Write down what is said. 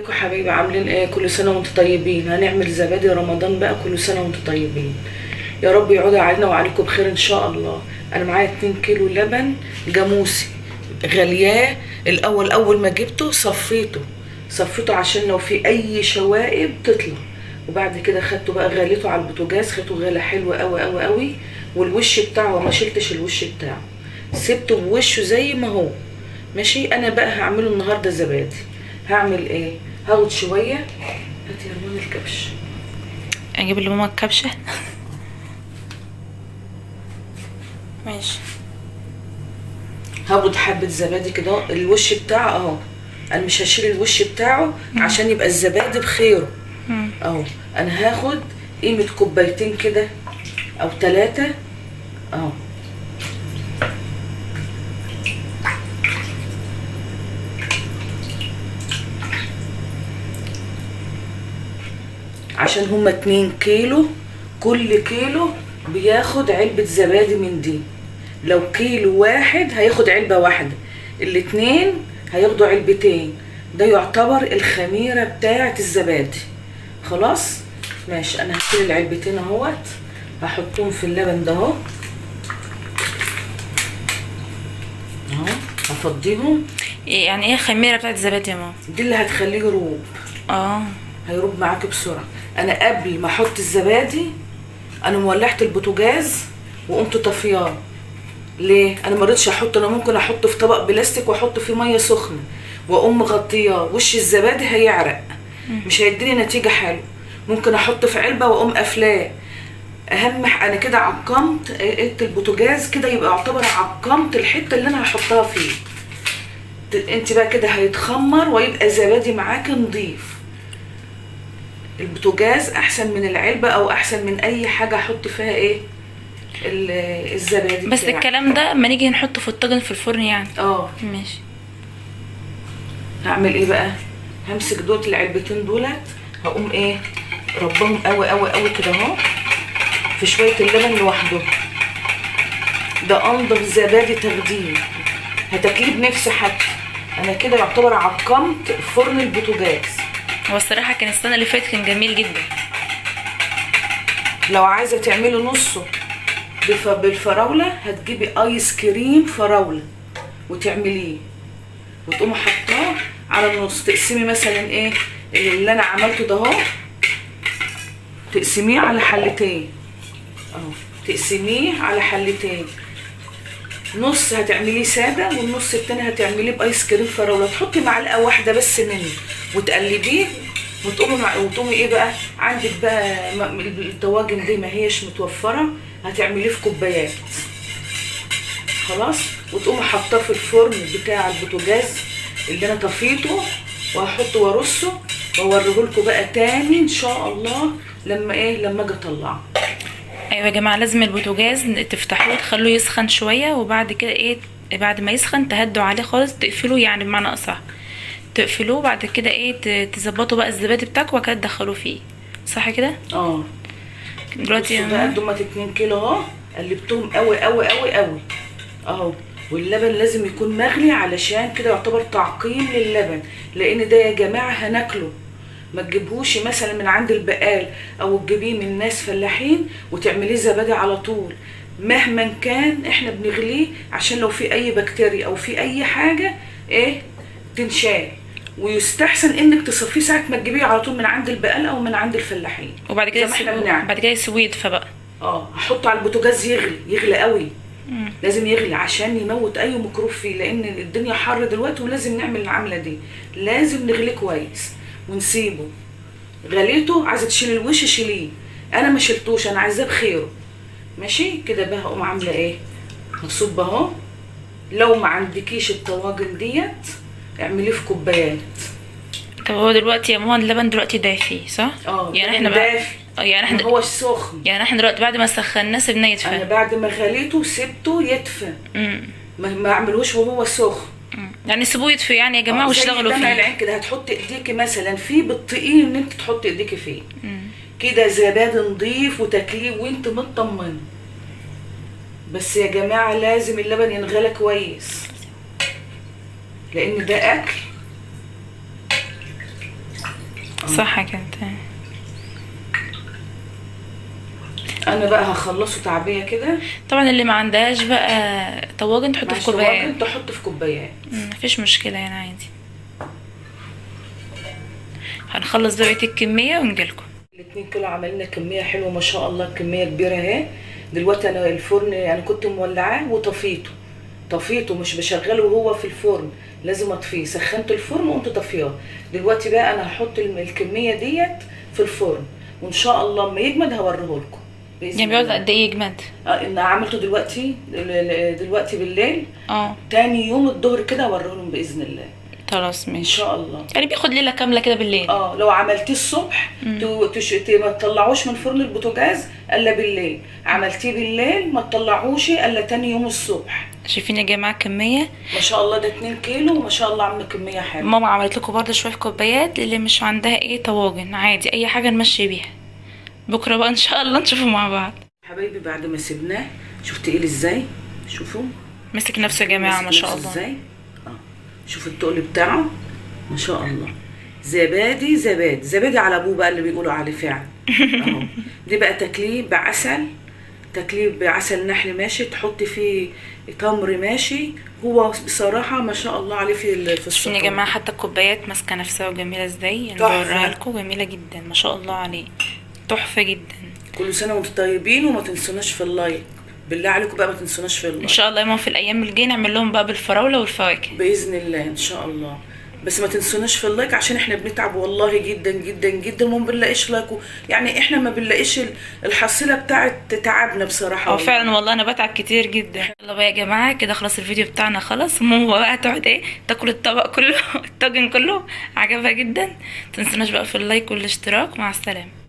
ازيكم حبايبي عاملين ايه؟ كل سنه وانتم طيبين. هنعمل زبادي رمضان بقى، كل سنه وانتم طيبين. يا رب يعود علينا وعليكم بخير ان شاء الله. انا معايا 2 كيلو لبن جاموسي غلياه الاول. اول ما جبته صفيته عشان لو في اي شوائب تطلع. وبعد كده خدته بقى غليته على البوتاجاز، خدته غلا حلوه قوي قوي قوي. والوش بتاعه ما شلتش الوش بتاعه، سبته بوشه زي ما هو ماشي. انا بقى هعمله النهارده زبادي. هعمل ايه؟ هاخد شويه. هاتي يا روان الكبش. اجيب لماما الكبشه. ماشي. هاخد حبه زبادي كده، الوش بتاعه اهو. انا مش هشيل الوش بتاعه عشان يبقى الزبادي بخيره اهو. انا هاخد قيمه كوبايتين كده او 3 اهو. عشان هما 2 كيلو، كل كيلو بياخد علبة زبادي من دي. لو كيلو واحد هياخد علبة واحدة، الاتنين هياخدوا علبتين. ده يعتبر الخميرة بتاعة الزبادي. خلاص ماشي. انا هشيل العلبتين اهوت، هحطهم في اللبن ده اهو. اهو هفضيهم. يعني ايه الخميره بتاعت الزبادي يا ماما؟ دي اللي هتخليه يروب. هيروب معاكي بسرعه. انا قبل ما احط الزبادي انا مولعت البوتاجاز وقمت طفياه. ليه؟ انا ما رضيتش احط. انا ممكن احطه في طبق بلاستيك واحط فيه ميه سخنه واقوم مغطياه، وش الزبادي هيعرق، مش هيديني نتيجه حلوه. ممكن احطه في علبه واقوم قافلاه. انا كده عقمت البوتاجاز كده، يبقى يعتبر عقمت الحته اللي انا هحطها فيه. انت بقى كده هيتخمر ويبقى زبادي معاكي نضيف. البوتاجاز احسن من العلبه او احسن من اي حاجه احط فيها ايه الزبادي بس بتاعي. الكلام ده اما نيجي نحطه في الطاجن في الفرن يعني. ماشي. هعمل ايه بقى؟ همسك دوت العلبتين دولت، هقوم ايه ربهم قوي قوي قوي كده اهو في شويه اللبن لوحده. ده انضف زبادي تاخديه، هتاكليه بنفس حتى. انا كده يعتبر عقمت فرن البوتاجاز. هو الصراحه كان السنه اللي فاتت كان جميل جدا. لو عايزه تعملي نصه بالفراوله، هتجيبي ايس كريم فراوله وتعمليه وتقومي حطاه على النص. تقسمي مثلا ايه اللي انا عملته ده اهو، تقسميه على حلتين اهو. تقسميه على حلتين، نص هتعمليه ساده والنص التاني هتعمليه بايس كريم فراوله. تحطي معلقه واحده بس منه وتقلبيه وتقومي ايه بقى. عندك بقى الطواجن دي ما هيش متوفره، هتعمليه في كوبايات خلاص. وتقومي حاطاه في الفرن بتاع البوتاجاز اللي انا طفيته، وهحطه وارصه واوريه لكم بقى تاني ان شاء الله لما اجي اطلعه. ايوه يا جماعه، لازم البوتاجاز تفتحوه تخلوه يسخن شويه، وبعد كده بعد ما يسخن تهدوا عليه خالص، تقفلوه يعني بمعنى اصح تقفلوه. بعد كده تظبطوا بقى الزبادي بتاعكم وكده تدخلوه فيه، صح كده؟ دلوقتي بقى دمت 2 كيلو اهو، قلبتهم قوي قوي قوي قوي اهو. واللبن لازم يكون مغلي علشان كده يعتبر تعقيم للبن، لان ده يا جماعه هناكله. ما تجيبهوش مثلا من عند البقال او تجيبيه من ناس فلاحين وتعمليه زبادي على طول. مهما كان احنا بنغليه عشان لو في اي بكتيريا او في اي حاجه تنشال. ويستحسن انك تصفيه ساعه ما تجيبيه على طول من عند البقال او من عند الفلاحين. وبعد كده بعد كده يسيبوه يدفى بقى. هحطه على البوتاجاز يغلي قوي. لازم يغلي عشان يموت اي ميكروب فيه، لان الدنيا حر دلوقتي ولازم نعمل العمله دي. لازم نغليه كويس ونسيبه. غليته عايزه تشيلي الوش شيليه، انا ما شلتوش، انا عايزاه بخيره ماشي كده. بقى هقوم عامله ايه؟ هصب اهو. لو ما عندكيش الطواجن ديت اعمليه في كوبايات. طب هو دلوقتي يا ماما اللبن دلوقتي دافي صح؟ يعني احنا دافي. يعني احنا هو سخن. يعني احنا دلوقتي بعد ما سخناه سيبناه يدفى. انا بعد ما غليته سبته يدفى. ما اعملوش وهو سخن. يعني سيبوه يدفي يعني يا جماعه واشتغلوا فيه. زي العين كده هتحطي ايديكي مثلا فيه، بتطيقيه ان انت تحطي ايديكي فيه كده زبادي نضيف وتاكليه وانت مطمنه. بس يا جماعه لازم اللبن ينغلى كويس، لان ده اكل صح كده تمام. انا بقى هخلصه تعبيه كده. طبعا اللي ما عندهاش بقى طواجن تحطه في كوبايات. تحط في كوبايات. مفيش مشكله يعني عادي. هنخلص بقيه الكميه ونجيلكم. 2 كيلو عملنا كميه حلوه ما شاء الله، كميه كبيره اهي. دلوقتي انا الفرن يعني كنت مولعاه وطفيته مش بشغله وهو في الفرن، لازم اطفيه. سخنت الفرن وقمت طفياه. دلوقتي بقى انا هحط الكميه ديت في الفرن، وان شاء الله اما يجمد هوريه لكم باذن يعني بيقعد الله. قد ايه يجمد؟ انا عملته دلوقتي بالليل. تاني يوم الظهر كده هوريه لهم باذن الله. خلاص ماشي ان شاء الله. يعني بياخد ليله كامله كده بالليل. لو عملتيه الصبح ما تطلعوش من فرن البوتاجاز الا بالليل، عملتيه بالليل ما تطلعوش الا تاني يوم الصبح. شايفين يا جماعه كميه ما شاء الله، ده 2 كيلو وما شاء الله عامله كميه حلوه. ماما عملت لكم برده شويه كوبايات اللي مش عندها ايه طواجن، عادي اي حاجه نمشي بيها. بكره بقى ان شاء الله نشوفه مع بعض. حبايبي بعد ما سيبناه شوف تقيل ازاي، شوفوا مسك نفسه يا جماعه ما شاء الله ازاي. شوف التقل بتاعه ما شاء الله. زبادي على ابوه بقى اللي بيقولوا عليه فعلا. اهو دي بقى تكليب بعسل نحل ماشي، تحطي فيه تمر ماشي. هو بصراحه ما شاء الله عليه في الصوص يا جماعه. حتى الكوبايات ماسكه نفسها وجميله ازاي، يعني بوريها لكم جميله جدا ما شاء الله عليه، تحفه جدا. كل سنه وانتم طيبين، وما تنسوناش في اللايك بالله عليكم بقى، ما تنسوناش في اللايك ان شاء الله يا ماما. في الايام الجايه نعمل لهم بقى بالفراوله والفواكه باذن الله ان شاء الله. بس ما تنسوناش في اللايك عشان احنا بنتعب والله جدا جدا جدا، وما بنلاقيش لايك. يعني احنا ما بنلاقيش الحصيله بتاعت تعبنا بصراحه. فعلا والله انا بتعب كتير جدا. يلا بقى يا جماعه كده خلاص الفيديو بتاعنا خلاص. ماما بقى تقعد ايه تاكل الطبق كله الطاجن كله، عجبها جدا. تنسوناش بقى في اللايك والاشتراك. مع السلامه.